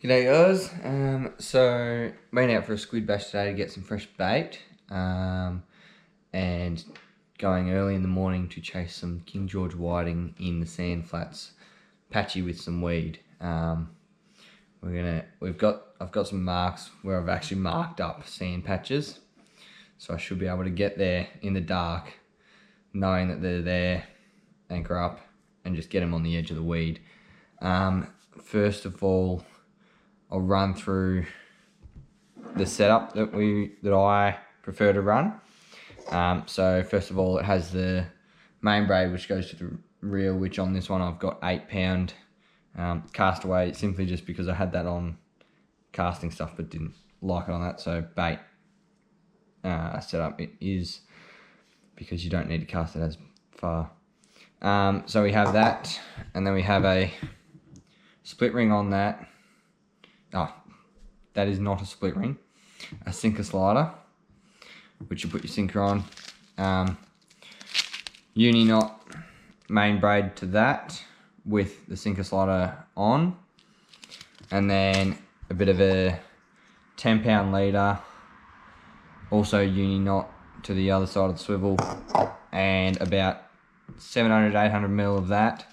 G'day guys, so went out for a squid bash today to get some fresh bait, and going early in the morning to chase some King George whiting in the sand flats, patchy with some weed. I've got some marks where I've actually marked up sand patches, so I should be able to get there in the dark, knowing that they're there, anchor up, and just get them on the edge of the weed. First of all, I'll run through the setup that I prefer to run. So first of all, it has the main braid which goes to the reel, which on this one I've got 8 pound castaway, simply just because I had that on casting stuff but didn't like it on that. So bait setup it is, because you don't need to cast it as far. So we have that, and then we have a split ring on that. That is not a split ring, a sinker slider, which you put your sinker on. Uni knot main braid to that with the sinker slider on, and then a bit of a 10 pound leader, also uni knot to the other side of the swivel, and about 700-800 mil of that,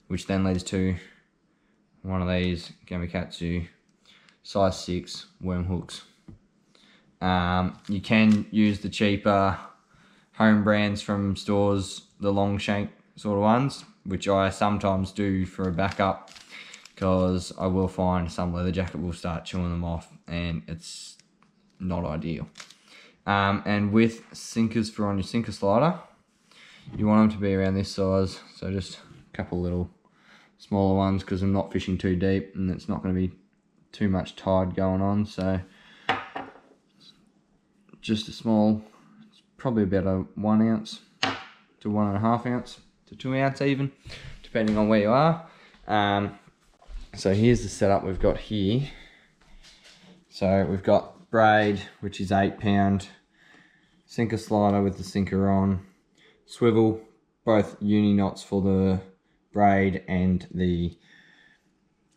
which then leads to one of these Gamakatsu size 6 worm hooks. You can use the cheaper home brands from stores, the long shank sort of ones, which I sometimes do for a backup, because I will find some leather jacket will start chewing them off and it's not ideal. And with sinkers for on your sinker slider, you want them to be around this size, so just a couple little smaller ones, because I'm not fishing too deep and it's not going to be too much tide going on. So just a small, it's probably about a 1 ounce to 1.5 ounce to 2 ounce even, depending on where you are. So here's the setup we've got here. So we've got braid, which is 8 pound, sinker slider with the sinker on, swivel, both uni knots for the braid and the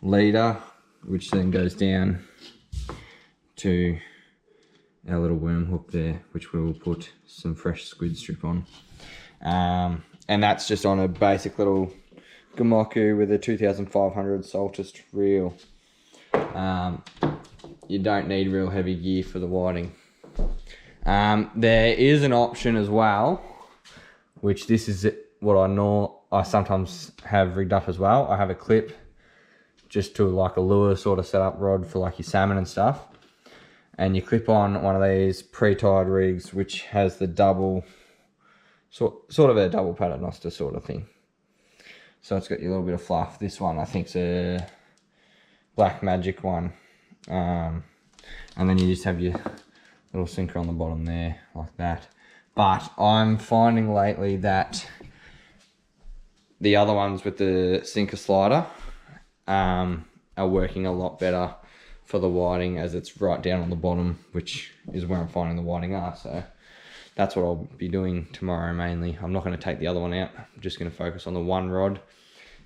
leader, which then goes down to our little worm hook there, which we will put some fresh squid strip on. And that's just on a basic little Gamoku with a 2500 Saltist reel. You don't need real heavy gear for the whiting. There is an option as well, which this is what I sometimes have rigged up as well. I have a clip just to like a lure sort of setup rod for like your salmon and stuff, and you clip on one of these pre-tied rigs which has the double sort of a double paternoster sort of thing. So it's got your little bit of fluff. This one I think's a Black Magic one, and then you just have your little sinker on the bottom there like that. But I'm finding lately that the other ones with the sinker slider are working a lot better for the whiting, as it's right down on the bottom, which is where I'm finding the whiting are. So that's what I'll be doing tomorrow mainly. I'm not going to take the other one out. I'm just going to focus on the one rod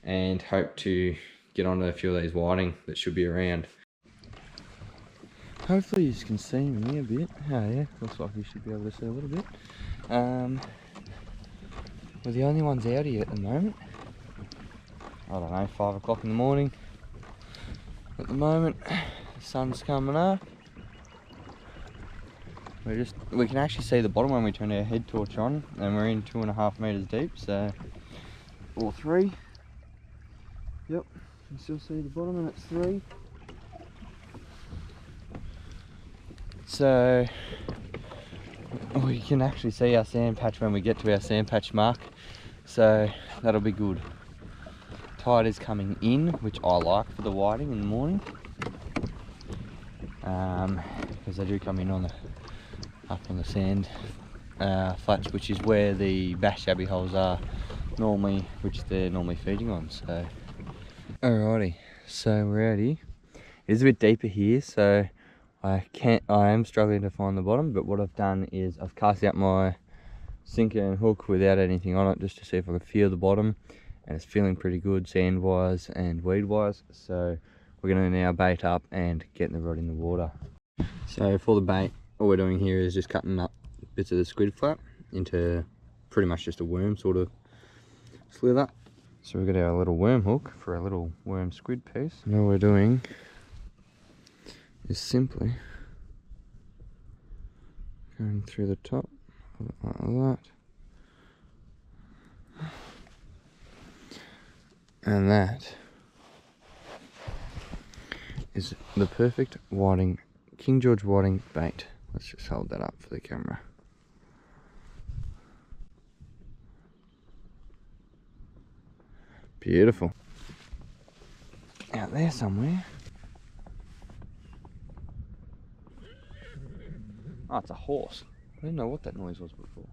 and hope to get onto a few of these whiting that should be around. Hopefully you can see me a bit. Oh yeah, looks like you should be able to see a little bit. We're the only ones out here at the moment. I don't know, 5 o'clock in the morning at the moment. The sun's coming up. We can actually see the bottom when we turn our head torch on, and we're in 2.5 meters deep, so, or 3. Yep, you can still see the bottom, and it's 3. So we can actually see our sand patch when we get to our sand patch mark, so that'll be good. Tide is coming in, which I like for the whiting in the morning, because they do come in on up on the sand flats, which is where the bass shabby holes are normally, which they're normally feeding on. So alrighty, so we're out here. It is a bit deeper here, so I am struggling to find the bottom, but what I've done is I've cast out my sinker and hook without anything on it, just to see if I can feel the bottom, and it's feeling pretty good sand wise and weed wise. So we're going to now bait up and get the rod in the water. So for the bait, all we're doing here is just cutting up bits of the squid flap into pretty much just a worm sort of slither. So we've got our little worm hook for a little worm squid piece. And all we're doing is simply going through the top like that. And that is the perfect whiting, King George whiting bait. Let's just hold that up for the camera. Beautiful. Out there somewhere. Oh, it's a horse. I didn't know what that noise was before.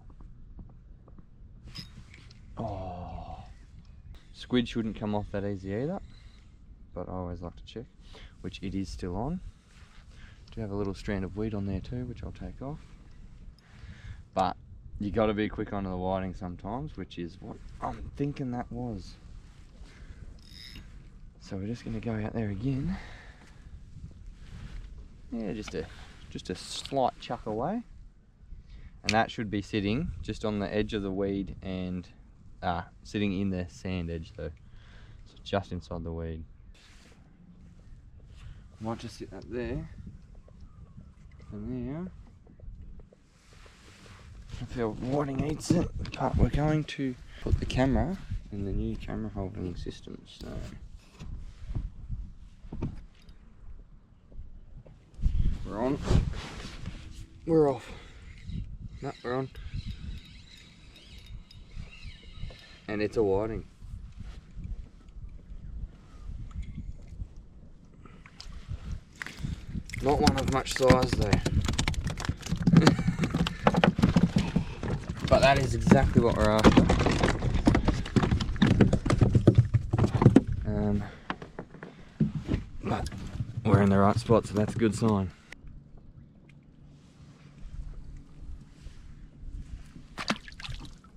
Oh. Squid shouldn't come off that easy either, but I always like to check, which it is still on. Do have a little strand of weed on there too, which I'll take off. But you got to be quick onto the whiting sometimes, which is what I'm thinking that was. So we're just going to go out there again. Yeah, just a slight chuck away, and that should be sitting just on the edge of the weed and sitting in the sand edge though, so just inside the weed. Might just sit that there and there. If our whiting eats it, but we're going to put the camera in the new camera holding system. So we're on. We're off. No, we're on. And it's a whiting. Not one of much size though. But that is exactly what we're after. But we're in the right spot, so that's a good sign.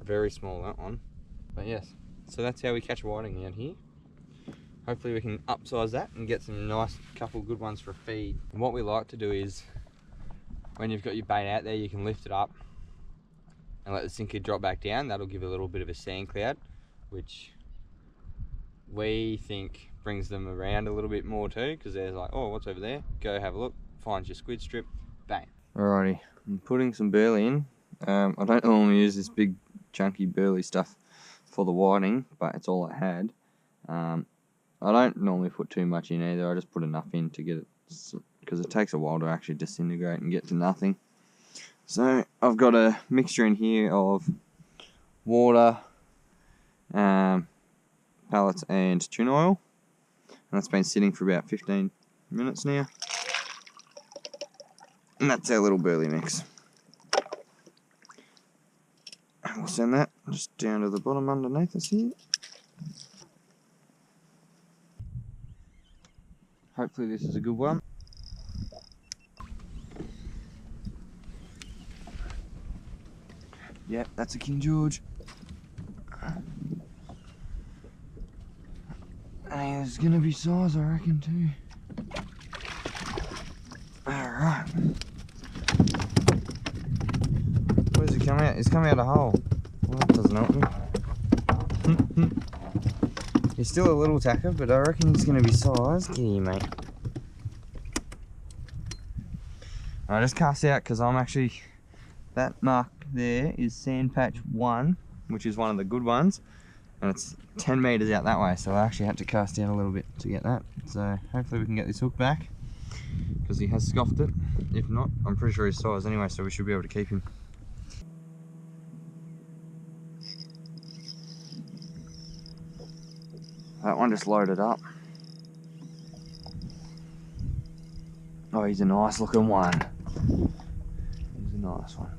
Very small, that one. But yes, so that's how we catch whiting out here. Hopefully we can upsize that and get some nice couple good ones for a feed. And what we like to do is, when you've got your bait out there, you can lift it up and let the sinker drop back down. That'll give a little bit of a sand cloud, which we think brings them around a little bit more too, because they're like, oh, what's over there? Go have a look, finds your squid strip, bang. Alrighty, I'm putting some burley in. I don't normally use this big chunky burley stuff for the whiting, but it's all I had. I don't normally put too much in either. I just put enough in to get it, because it takes a while to actually disintegrate and get to nothing. So I've got a mixture in here of water, pellets and tuna oil, and that's been sitting for about 15 minutes now. And that's our little burley mix. And we'll send that just down to the bottom underneath us here. Hopefully this is a good one. Yep, that's a King George. Hey, there's gonna be size, I reckon, too. Alright. Where's he coming out? He's coming out a hole. Well, that doesn't help me. He's still a little tacker, but I reckon he's gonna be size. Get here, mate. I just cast out because I'm actually, that mark there is sand patch 1, which is one of the good ones, and it's 10 meters out that way, so I actually had to cast out a little bit to get that. So hopefully we can get this hook back, because he has scoffed it. If not, I'm pretty sure he's size anyway, so we should be able to keep him. That one just loaded up. Oh, he's a nice looking one. He's a nice one.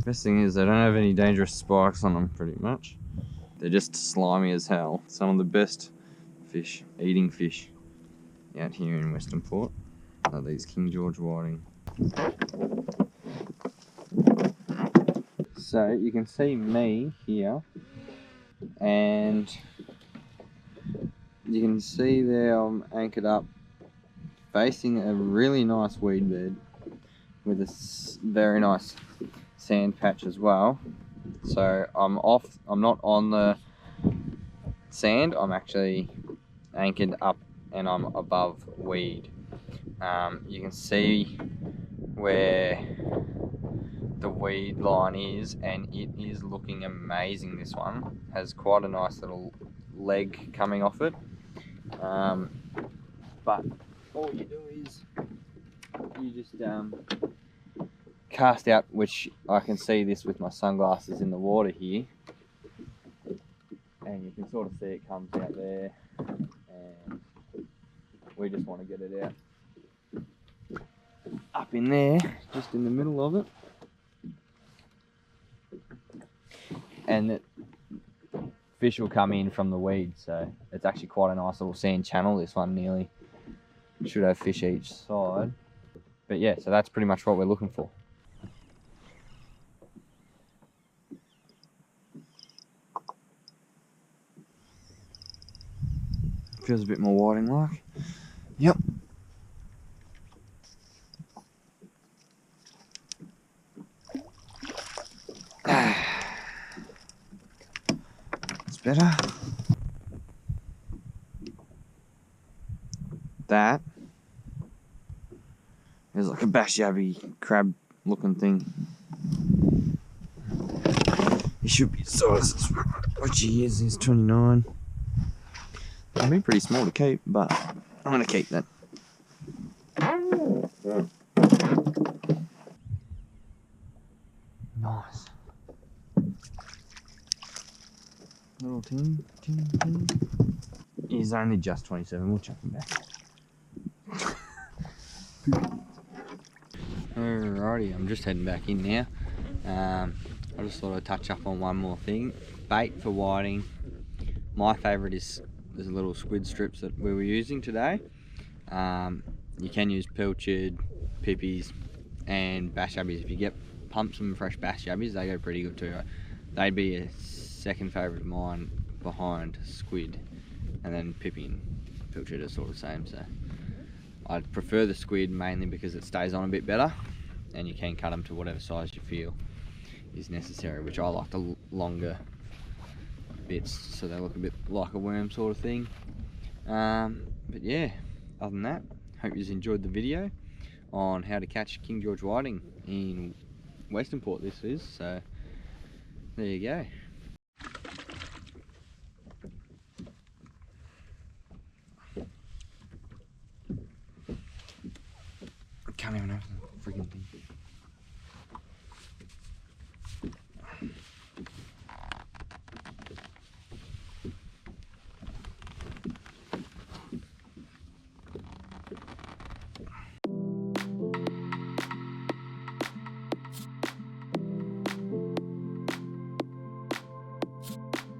Best thing is they don't have any dangerous spikes on them, pretty much. They're just slimy as hell. Some of the best fish, eating fish, out here in Western Port are these King George whiting. So you can see me here, and You can see there I'm anchored up facing a really nice weed bed with a very nice sand patch as well. So I'm not on the sand, I'm actually anchored up and I'm above weed. You can see where the weed line is, and it is looking amazing. This one has quite a nice little leg coming off it, but all you do is you just cast out, which I can see this with my sunglasses in the water here, and you can sort of see it comes out there, and we just want to get it out up in there, just in the middle of it. And the fish will come in from the weed, so it's actually quite a nice little sand channel. This one nearly should have fish each side. But yeah, so that's pretty much what we're looking for. Feels a bit more whiting like. Yep. That's better. That is like a bash yabby crab looking thing. He should be sizes, which he is. He's 29. I mean, pretty small to keep, but I'm gonna keep that. Nice. Little tin. He's only just 27. We'll chuck him back. Alrighty, I'm just heading back in now. I just thought I'd touch up on one more thing. Bait for whiting. My favourite is the little squid strips that we were using today. You can use pilchard, pippies, and bass yabbies. If you pump some fresh bass yabbies, they go pretty good too. They'd be a second favourite of mine behind squid, and then pippy and pilchard are sort of the same. So I'd prefer the squid mainly because it stays on a bit better, and you can cut them to whatever size you feel is necessary, which I like the longer bits so they look a bit like a worm sort of thing. But yeah, other than that, hope you enjoyed the video on how to catch King George whiting in Western Port. This is, so there you go. I can't even open the freaking thing.